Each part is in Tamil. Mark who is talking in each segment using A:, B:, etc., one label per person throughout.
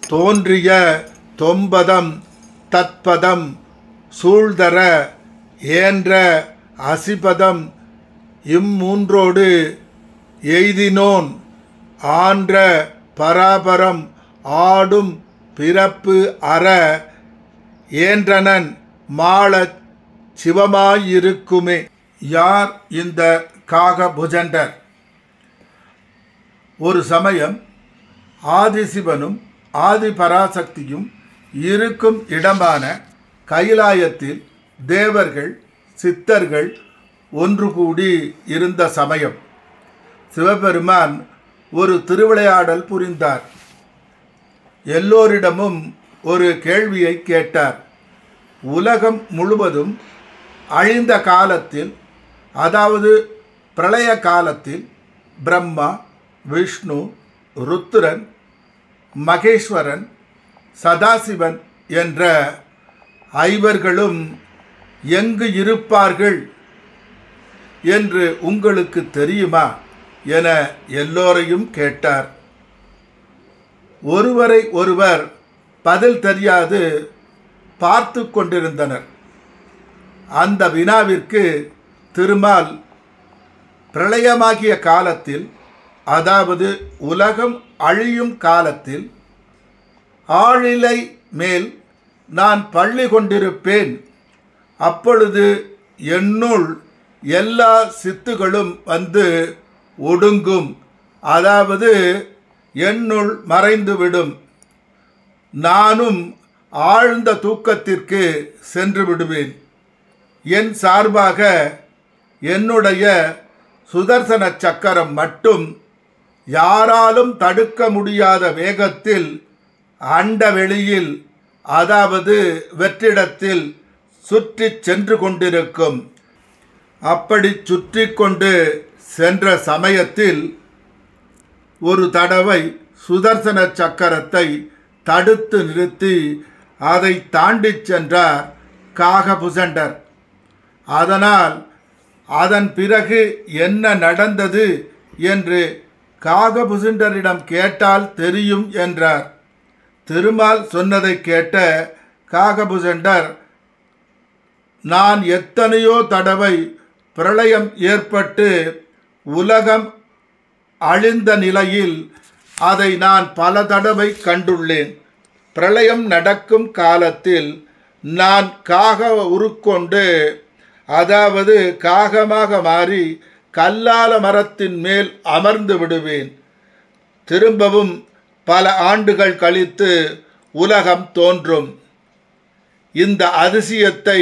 A: தோன்றிய தொம்பதம் தத்பதம் சூழ்தர ஏன்ற அசிபதம் இம்மூன்றோடு எய்தினோன் ஆன்ற பராபரம் ஆடும் பிறப்பு அற ஏன்றனன் மாளச் சிவமாயிருக்குமே. யார் இந்த காகபுஜண்டர்? ஒரு சமயம் ஆதிசிவனும் ஆதிபராசக்தியும் இருக்கும் இடமான கைலாயத்தில் தேவர்கள் சித்தர்கள் ஒன்று கூடி இருந்த சமயம் சிவபெருமான் ஒரு திருவிளையாடல் புரிந்தார். எல்லோரிடமும் ஒரு கேள்வியை கேட்டார். உலகம் முழுவதும் அழிந்த காலத்தில், அதாவது பிரளய காலத்தில், பிரம்மா, விஷ்ணு, ருத்ரன், மகேஸ்வரன், சதாசிவன் என்ற ஐவர்களும் எங்கு இருப்பார்கள் என்று உங்களுக்கு தெரியுமா என எல்லோரையும் கேட்டார். ஒருவரை ஒருவர் பதில் தெரியாது பார்த்து கொண்டிருந்தனர். அந்த வினாவிற்கு திருமால் பிரளயமாகிய காலத்தில், அதாவது உலகம் அழியும் காலத்தில் ஆழிலை மேல் நான் பள்ளி கொண்டிருப்பேன். அப்பொழுது என்னுள் எல்லா சித்துகளும் வந்து ஒடுங்கும், அதாவது என்னுள் மறைந்துவிடும். நானும் ஆழ்ந்த தூக்கத்திற்கு சென்று விடுவேன். என் சார்பாக என்னுடைய சுதர்சன சக்கரம் மட்டும் யாராலும் தடுக்க முடியாத வேகத்தில் அண்டவெளியில், அதாவது வெற்றிடத்தில் சுற்றி சென்று கொண்டிருக்கும். அப்படி சுற்றி கொண்டு சென்ற சமயத்தில் ஒரு தடவை சுதர்சன சக்கரத்தை தடுத்து நிறுத்தி அதை தாண்டி சென்றார் காகபுஜண்டர். அதனால் அதன் பிறகு என்ன நடந்தது என்று காகபுஜண்டரிடம் கேட்டால் தெரியும் என்றார். திருமால் சொன்னதை கேட்ட காகபுஜண்டர், நான் எத்தனையோ தடவை பிரளயம் ஏற்பட்டு உலகம் அழிந்த நிலையில் அதை நான் பல தடவை கண்டுள்ளேன். பிரளயம் நடக்கும் காலத்தில் நான் காக உருக்கொண்டு, அதாவது காகமாக மாறி கல்லால மரத்தின் மேல் அமர்ந்து விடுவேன். திரும்பவும் பல ஆண்டுகள் கழித்து உலகம் தோன்றும். இந்த அதிசயத்தை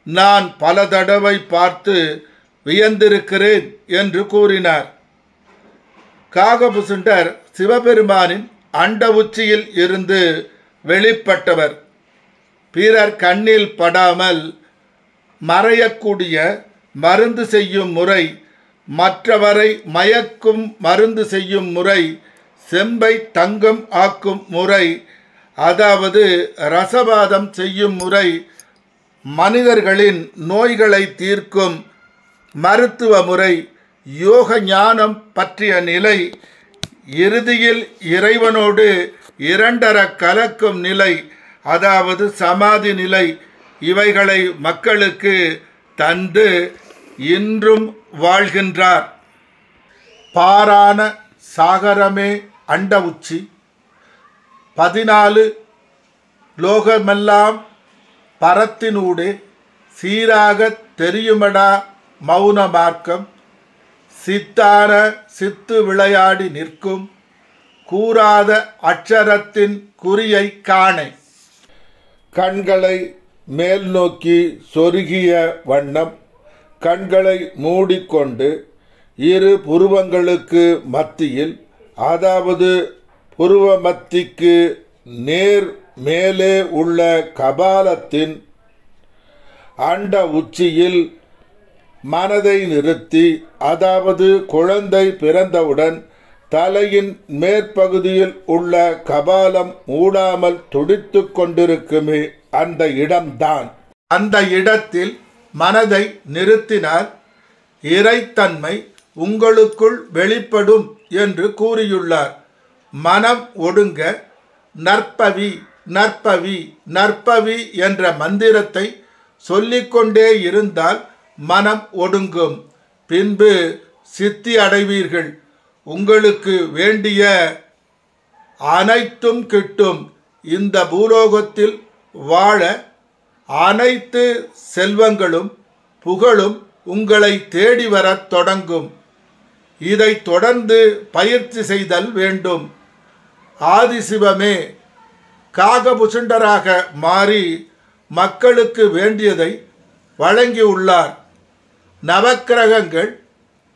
A: நான் பல தடவை பார்த்து வியந்திருக்கிறேன் என்று கூறினார். காகபுஜண்டர் சிவபெருமானின் அண்ட உச்சியில் இருந்து வெளிப்பட்டவர். பிறர் கண்ணில் படாமல் மறையக்கூடிய மருந்து செய்யும் முறை, மற்றவரை மயக்கும் மருந்து செய்யும் முறை, செம்பை தங்கம் ஆக்கும் முறை, அதாவது ரசவாதம் செய்யும் முறை, மனிதர்களின் நோய்களை தீர்க்கும் மருத்துவ முறை, யோக ஞானம் பற்றிய நிலை, இறுதியில் இறைவனோடு இரண்டர கலக்கும் நிலை, அதாவது சமாதி நிலை, இவைகளை மக்களுக்கு தந்து இன்றும் வாழ்கின்றார். பாரான சாகரமே அண்ட உச்சி, 14 லோகமெல்லாம் பரத்தினூடே சீராக தெரியுமடா மௌன மார்க்கம், சித்தான சித்து விளையாடி நிற்கும் கூறாத அட்சரத்தின் குறியை காணை. கண்களை மேல் நோக்கி சொருகிய வண்ணம் கண்களை மூடிக்கொண்டு இரு புருவங்களுக்கு மத்தியில், அதாவது புருவ மத்திக்கு நேர் மேலே உள்ள கபாலத்தின் அண்ட உச்சியில் மனதை நிறுத்தி, அதாவது குழந்தை பிறந்தவுடன் தலையின் மேற்பகுதியில் உள்ள கபாலம் மூடாமல் துடித்து கொண்டிருக்குமே அந்த இடம்தான். அந்த இடத்தில் மனதை நிறுத்தினால் இறைத்தன்மை உங்களுக்குள் வெளிப்படும் என்று கூறியுள்ளார். மனம் ஒடுங்க நற்பவி நற்பவி நற்பவி என்ற மந்திரத்தை சொல்லிக்கொண்டே இருந்தால் மனம் ஒடுங்கும். பின்பு சித்தி அடைவீர்கள். உங்களுக்கு வேண்டிய அனைத்தும் கிட்டும். இந்த பூலோகத்தில் வாழ அனைத்து செல்வங்களும் புகழும் உங்களை தேடி வரத் தொடங்கும். இதை தொடர்ந்து பயிற்சி செய்தல் வேண்டும். ஆதிசிவமே காகபுசுண்டராக மாறி மக்களுக்கு வேண்டியதை வழங்கியுள்ளார். நவக்கிரகங்கள்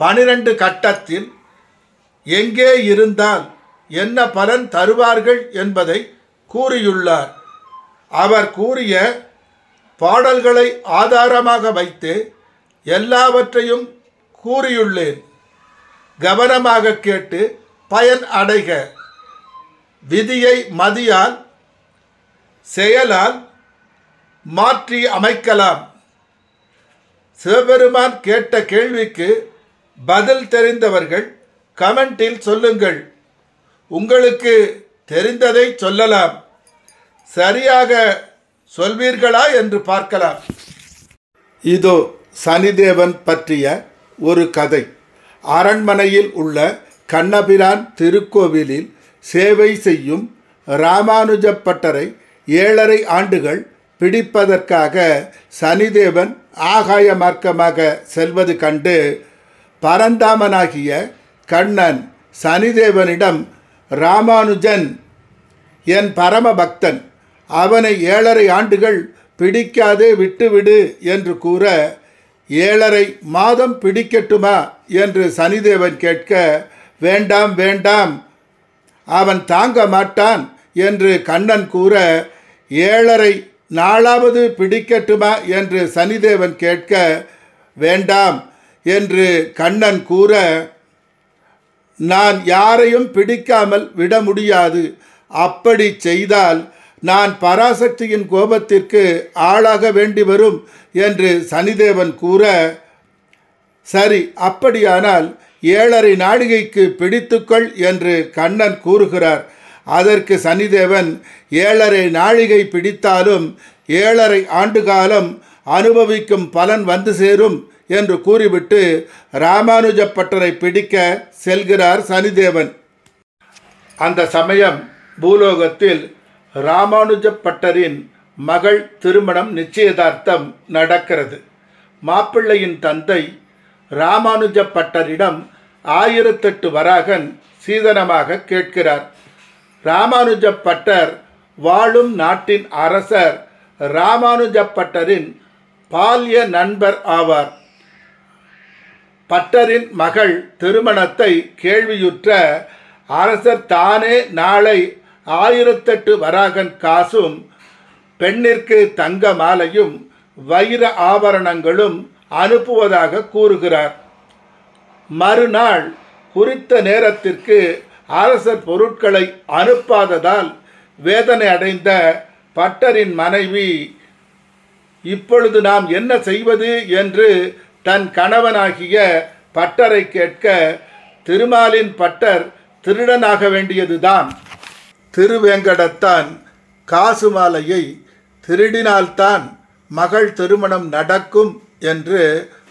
A: 12 கட்டத்தில் எங்கே இருந்தால் என்ன பலன் தருவார்கள் என்பதை கூறியுள்ளார். அவர் கூறிய பாடல்களை ஆதாரமாக வைத்து எல்லாவற்றையும் கூறியுள்ளேன். கவனமாக கேட்டு பயன் அடைக. விதியை மதியால் செயலால் மாற்றி அமைக்கலாம். சிவபெருமான் கேட்ட கேள்விக்கு பதில் தெரிந்தவர்கள் கமெண்டில் சொல்லுங்கள். உங்களுக்கு தெரிந்ததை சொல்லலாம். சரியாக சொல்வீர்களா என்று பார்க்கலாம். இதோ சனிதேவன் பற்றிய ஒரு கதை. அரண்மனையில் உள்ள கண்ணபிரான் திருக்கோவிலில் சேவை செய்யும் ராமானுஜ பட்டரை 7.5 ஆண்டுகள் பிடிப்பதற்காக சனிதேவன் ஆகாய மார்க்கமாக செல்வது கண்டு பரந்தாமனாகிய கண்ணன் சனிதேவனிடம், ராமானுஜன் என் பரம பக்தன், அவனை 7.5 ஆண்டுகள் பிடிக்காதே விட்டுவிடு என்று கூற, 7.5 மாதம் பிடிக்கட்டுமா என்று சனிதேவன் கேட்க, வேண்டாம் வேண்டாம், அவன் தாங்க மாட்டான் என்று கண்ணன் கூற, 7.5 நாளாவது பிடிக்கட்டுமா என்று சனிதேவன் கேட்க, வேண்டாம் என்று கண்ணன் கூற, நான் யாரையும் பிடிக்காமல் விட முடியாது. அப்படி செய்தால் நான் பராசக்தியின் கோபத்திற்கு ஆளாக வேண்டி வரும் என்று சனிதேவன் கூற, சரி, அப்படியானால் 7.5 நாழிகைக்கு பிடித்துக்கொள் என்று கண்ணன் கூறுகிறார். அதற்கு சனிதேவன் 7.5 நாழிகை பிடித்தாலும் 7.5 ஆண்டு காலம் அனுபவிக்கும் பலன் வந்து சேரும் என்று கூறிவிட்டு ராமானுஜ பட்டரை பிடிக்க செல்கிறார் சனிதேவன். அந்த சமயம் பூலோகத்தில் ராமானுஜ பட்டரின் மகள் திருமணம் நிச்சயதார்த்தம் நடக்கிறது. மாப்பிள்ளையின் தந்தை ராமானுஜ பட்டரிடம் 1008 வராகன் சீதனமாக கேட்கிறார். ராமானுஜ பட்டர் வாழும் நாட்டின் அரசர் ராமானுஜ பட்டரின் பால்ய நண்பர் ஆவார். பட்டரின் மகள் திருமணத்தை கேள்வியுற்ற அரசர் தானே நாளை 1008 வராகன் காசும் பெண்ணிற்கு தங்க மாலையும் வைர ஆபரணங்களும் அனுப்புவதாக கூறுகிறார். மறுநாள் குறித்த நேரத்திற்கு அரசர் பொருட்களை அனுப்பாததால் வேதனை அடைந்த பட்டரின் மனைவி, இப்பொழுது நாம் என்ன செய்வது என்று தன் கணவனாகிய பட்டரை கேட்க, திருமாலின் பட்டர் திருடனாக வேண்டியதுதான். திருவேங்கடத்தான் காசு மாலையை திருடினால்தான் மகள் திருமணம் நடக்கும் என்று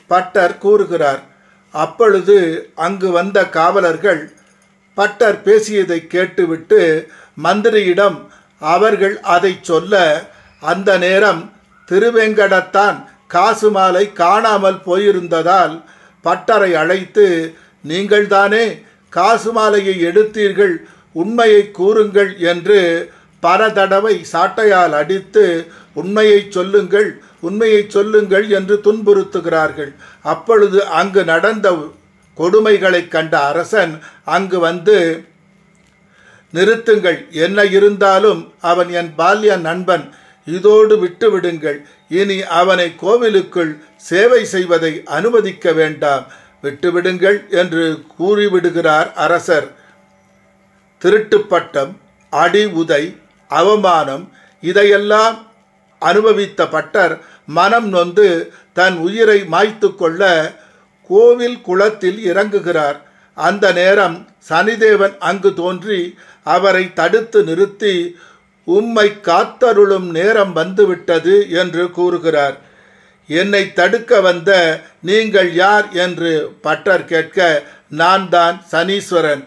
A: பட்டர் கூறுகிறார். அப்பொழுது அங்கு வந்த காவலர்கள் பட்டர் பேசியதை கேட்டுவிட்டு மந்திரியிடம் அவர்கள் அதை சொல்ல, அந்த நேரம் திருவேங்கடத்தான் காசு மாலை காணாமல் போயிருந்ததால் பட்டரை அழைத்து, நீங்கள்தானே காசு மாலையை எடுத்தீர்கள், உண்மையை கூறுங்கள் என்று பல தடவை சாட்டையால் அடித்து உண்மையை சொல்லுங்கள், உண்மையை சொல்லுங்கள் என்று துன்புறுத்துகிறார்கள். அப்பொழுது அங்கு நடந்த கொடுமைகளை கண்ட அரசன் அங்கு வந்து, நிறுத்துங்கள், என்ன இருந்தாலும் அவன் என் பால்ய நண்பன், இதோடு விட்டுவிடுங்கள், இனி அவனை கோவிலுக்குள் சேவை செய்வதை அனுமதிக்க வேண்டாம், விட்டுவிடுங்கள் என்று கூறிவிடுகிறார் அரசர். திருட்டுப்பட்டம், அடி உதை, அவமானம் இதையெல்லாம் அனுபவித்த பட்டர் மனம் நொந்து தன் உயிரை மாய்த்து கொள்ள கோவில் குளத்தில் இறங்குகிறார். அந்த நேரம் சனிதேவன் அங்கு தோன்றி அவரை தடுத்து நிறுத்தி, உம்மை காத்தருளும் நேரம் வந்துவிட்டது என்று கூறுகிறார். என்னை தடுக்க வந்த நீங்கள் யார் என்று பட்டர் கேட்க, நான் தான் சனீஸ்வரன்.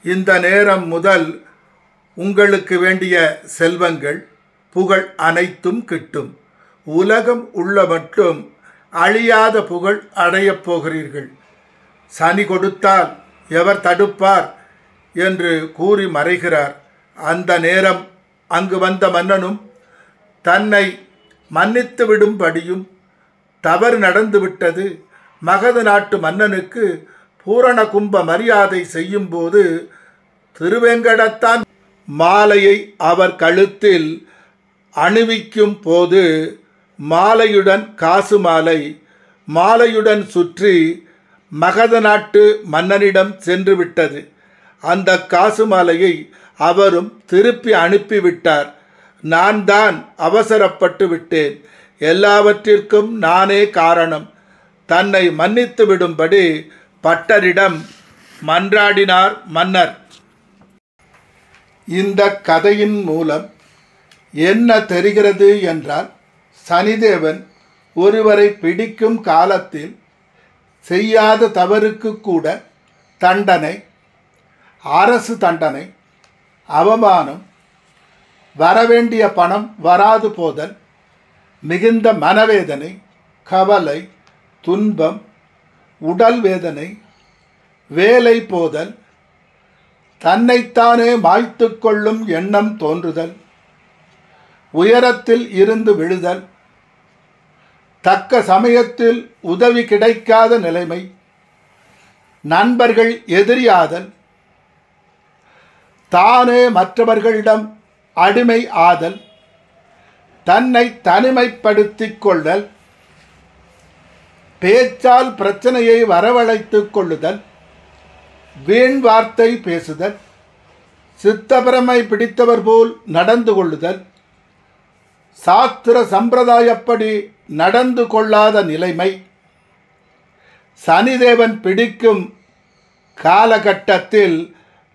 A: இந்த நேரம் முதல் உங்களுக்கு வேண்டிய செல்வங்கள், புகழ் அனைத்தும் கிட்டும். உலகம் உள்ள மட்டும் அழியாத புகழ் அடையப் போகிறீர்கள். சனி கொடுத்தால் எவர் தடுப்பார் என்று கூறி மறைகிறார். அந்த நேரம் அங்கு வந்த மன்னனும் தன்னை மன்னித்து விடும்படியும் தவறு நடந்துவிட்டது. மகத நாட்டு மன்னனுக்கு பூரண கும்ப மரியாதை செய்யும்போது திருவேங்கடத்தான் மாலையை அவர் கழுத்தில் அணிவிக்கும் போது மாலையுடன் காசு மாலை மாலையுடன் சுற்றி மகத நாட்டு மன்னனிடம் சென்று விட்டது. அந்த காசு மாலையை அவரும் திருப்பி அனுப்பிவிட்டார். நான் தான் அவசரப்பட்டு விட்டேன், எல்லாவற்றிற்கும் நானே காரணம். தன்னை மன்னித்து விடும்படி பட்டரிடம் மன்றாடினார் மன்னர். இந்த கதையின் மூலம் என்ன தெரிகிறது என்றால், சனிதேவன் ஒருவரை பிடிக்கும் காலத்தில் செய்யாத தவறுக்கு கூட தண்டனை, அரசு தண்டனை, அவமானம், வரவேண்டிய பணம் வராது போதல், மிகுந்த மனவேதனை, கவலை, துன்பம், உடல் வேதனை, வேலை போதல், தன்னைத்தானே மாய்த்து கொள்ளும் எண்ணம் தோன்றுதல், உயரத்தில் இருந்து விழுதல், தக்க சமயத்தில் உதவி கிடைக்காத நிலைமை, நண்பர்கள் எதிரியாதல், தானே மற்றவர்களிடம் அடிமை ஆதல், தன்னை தனிமைப்படுத்திக் கொள்ளல், பேச்சால் பிரச்சனையை வரவழைத்துக் கொள்ளுதல், வீண் வார்த்தை பேசுதல், சித்தபிரமை பிடித்தவர் போல் நடந்து கொள்ளுதல், சாஸ்திர சம்பிரதாயப்படி நடந்து கொள்ளாத நிலைமை, சனிதேவன் பிடிக்கும் காலகட்டத்தில்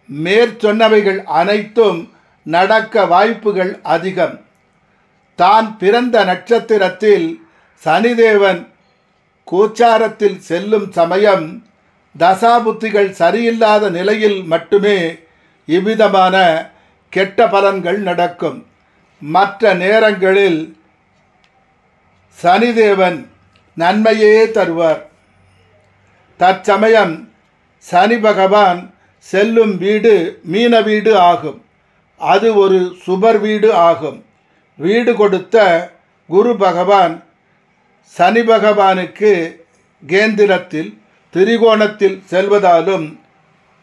A: மேற்சொன்னவைகள் அனைத்தும் நடக்க வாய்ப்புகள் அதிகம். தான் பிறந்த நட்சத்திரத்தில் சனிதேவன் கோச்சாரத்தில் செல்லும் சமயம் தசாபுத்திகள் சரியில்லாத நிலையில் மட்டுமே இவ்விதமான கெட்ட பலன்கள் நடக்கும். மற்ற நேரங்களில் சனிதேவன் நன்மையே தருவார். தற்சமயம் சனி பகவான் செல்லும் வீடு மீன வீடு ஆகும். அது ஒரு சுபர் வீடு ஆகும். வீடு கொடுத்த குரு பகவான் சனி பகவானுக்கு கேந்திரத்தில் திரிகோணத்தில் செல்வதாலும்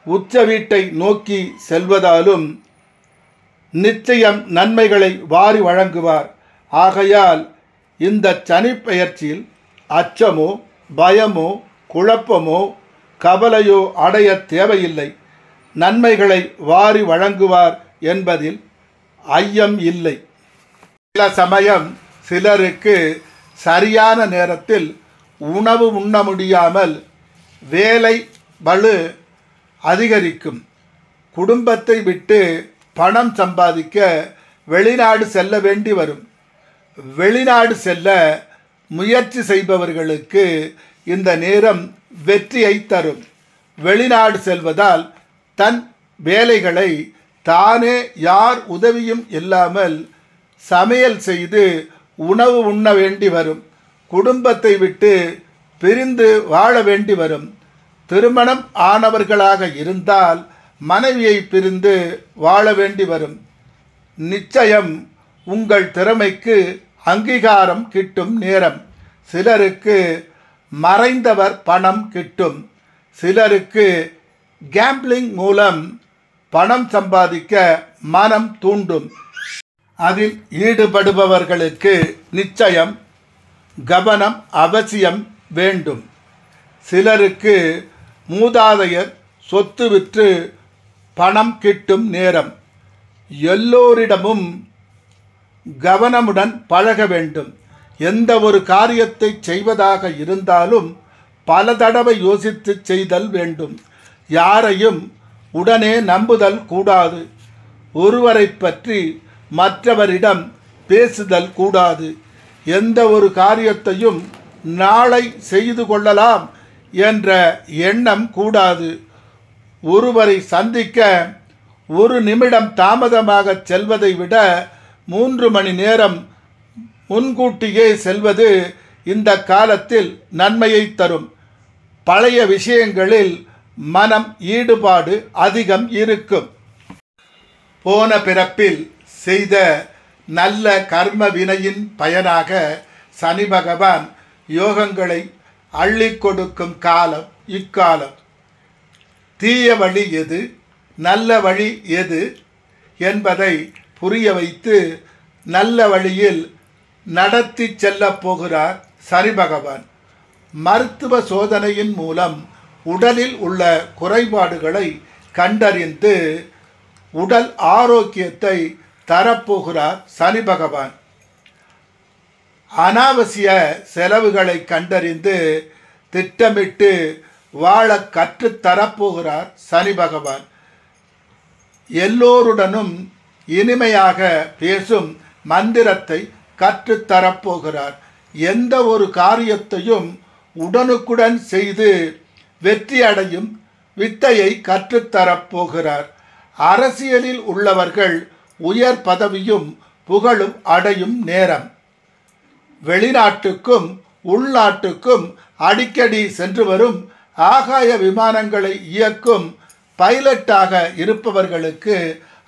A: உச்ச வீட்டை நோக்கி செல்வதாலும் நிச்சயம் நன்மைகளை வாரி வழங்குவார். ஆகையால் இந்த சனி பெயர்ச்சியில் அச்சமோ பயமோ குழப்பமோ கவலையோ அடைய தேவையில்லை. நன்மைகளை வாரி வழங்குவார் என்பதில் ஐயம் இல்லை. சில சமயம் சிலருக்கு சரியான நேரத்தில் உணவு உண்ண முடியாமல் வேலை பளு அதிகரிக்கும். குடும்பத்தை விட்டு பணம் சம்பாதிக்க வெளிநாடு செல்ல வேண்டி வரும். வெளிநாடு செல்ல முயற்சி செய்பவர்களுக்கு இந்த நேரம் வெற்றியை தரும். வெளிநாடு செல்வதால் தன் வேலைகளை தானே யார் உதவியும் இல்லாமல் சமையல் செய்து உணவு உண்ண வேண்டி வரும். குடும்பத்தை விட்டு பிரிந்து வாழ வேண்டி வரும். திருமணம் ஆனவர்களாக இருந்தால் மனைவியை பிரிந்து வாழ வேண்டி வரும். நிச்சயம் உங்கள் திறமைக்கு அங்கீகாரம் கிட்டும் நேரம். சிலருக்கு மறைந்தவர் பணம் கிட்டும். சிலருக்கு கேம்பிளிங் மூலம் பணம் சம்பாதிக்க மனம் தூண்டும். அதில் ஈடுபடுபவர்களுக்கு நிச்சயம் கவனம் அவசியம் வேண்டும். சிலருக்கு மூதாதையர் சொத்து விற்று பணம் கிட்டும் நேரம். எல்லோரிடமும் கவனமுடன் பழக வேண்டும். எந்த ஒரு காரியத்தை செய்வதாக இருந்தாலும் பல தடவை யோசித்து செய்தல் வேண்டும். யாரையும் உடனே நம்புதல் கூடாது. ஒருவரை பற்றி மற்றவரிடம் பேசுதல் கூடாது. எந்த ஒரு காரியத்தையும் நாளை செய்து கொள்ளலாம் என்ற எண்ணம் கூடாது. ஒருவரை சந்திக்க 1 நிமிடம் தாமதமாக செல்வதை விட 3 மணி நேரம் முன்கூட்டியே செல்வது இந்த காலத்தில் நன்மையை தரும். பழைய விஷயங்களில் மனம் ஈடுபாடு அதிகம் இருக்கும். போன பிறப்பில் செய்த நல்ல கர்ம வினையின் பயனாக சனி பகவான் யோகங்களை அள்ளி கொடுக்கும் காலம் இக்காலம். தீய வழி எது, நல்ல வழி எது என்பதை புரிய வைத்து நல்ல வழியில் நடத்தி செல்லப் போகிறார் சனி பகவான். மருத்துவ சோதனையின் மூலம் உடலில் உள்ள குறைபாடுகளை கண்டறிந்து உடல் ஆரோக்கியத்தை தரப்போகிறார் சனி பகவான். அனாவசிய செலவுகளை கண்டறிந்து திட்டமிட்டு வாழ கற்றுத்தரப்போகிறார் சனி பகவான். எல்லோருடனும் இனிமையாக பேசும் மந்திரத்தை கற்றுத்தரப்போகிறார். எந்த ஒரு காரியத்தையும் உடனுக்குடன் செய்து வெற்றி அடையும் வித்தையை கற்றுத்தரப்போகிறார். அரசியலில் உள்ளவர்கள் உயர் பதவியும் புகழும் அடையும் நேரம். வெளிநாட்டுக்கும் உள்நாட்டுக்கும் அடிக்கடி சென்று வரும் ஆகாய விமானங்களை இயக்கும் பைலட்டாக இருப்பவர்களுக்கு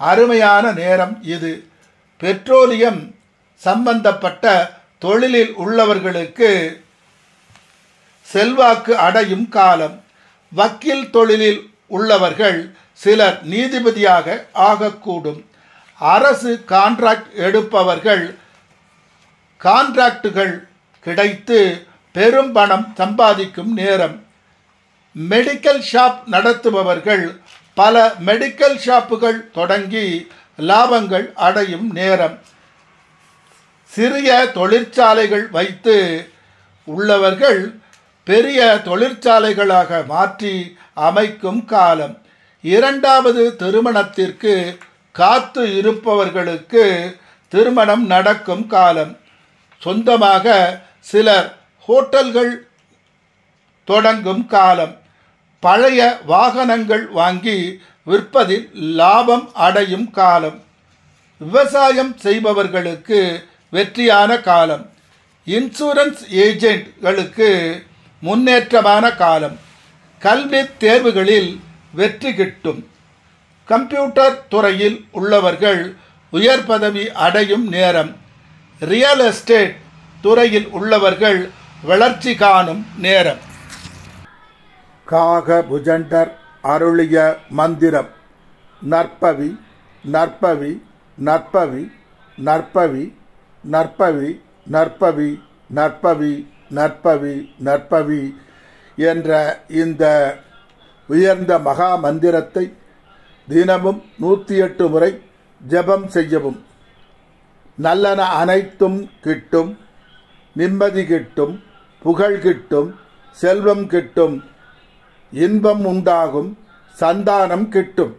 A: அருமையான நேரம் இது. பெட்ரோலியம் சம்பந்தப்பட்ட தொழிலில் உள்ளவர்களுக்கு செல்வாக்கு அடையும் காலம். வக்கீல் தொழிலில் உள்ளவர்கள் சிலர் நீதிபதியாக ஆகக்கூடும். அரசு கான்ட்ராக்ட் எடுப்பவர்கள் கான்ட்ராக்டுகள் கிடைத்து பெரும் பணம் சம்பாதிக்கும் நேரம். மெடிக்கல் ஷாப் நடத்துபவர்கள் பல மெடிக்கல் ஷாப்புகள் தொடங்கி லாபங்கள் அடையும் நேரம். சிறிய தொழிற்சாலைகள் வைத்து உள்ளவர்கள் பெரிய தொழிற்சாலைகளாக மாற்றி அமைக்கும் காலம். 2வது திருமணத்திற்கு காத்து இருப்பவர்களுக்கு திருமணம் நடக்கும் காலம். சொந்தமாக சிலர் ஹோட்டல்கள் தொடங்கும் காலம். பழைய வாகனங்கள் வாங்கி விற்பதில் லாபம் அடையும் காலம். விவசாயம் செய்பவர்களுக்கு வெற்றியான காலம். இன்சூரன்ஸ் ஏஜென்ட்களுக்கு முன்னேற்றமான காலம். கல்வி தேர்வுகளில் வெற்றி கிட்டும். கம்ப்யூட்டர் துறையில் உள்ளவர்கள் உயர் பதவி அடையும் நேரம். ரியல் எஸ்டேட் துறையில் உள்ளவர்கள் வளர்ச்சி காணும் நேரம். காக புஜண்டர் அருளிய மந்திரம். நற்பவி நற்பவி நற்பவி நற்பவி நற்பவி நற்பவி நற்பவி நற்பவி நற்பவி என்ற இந்த உயர்ந்த மகா மந்திரத்தை தினமும் 108 முறை ஜெபம் செய்யவும். நல்லன அனைத்தும் கிட்டும். நிம்மதி கிட்டும், புகழ் கிட்டும், செல்வம் கிட்டும், இன்பம் உண்டாகும், சந்தானம் கிட்டும்.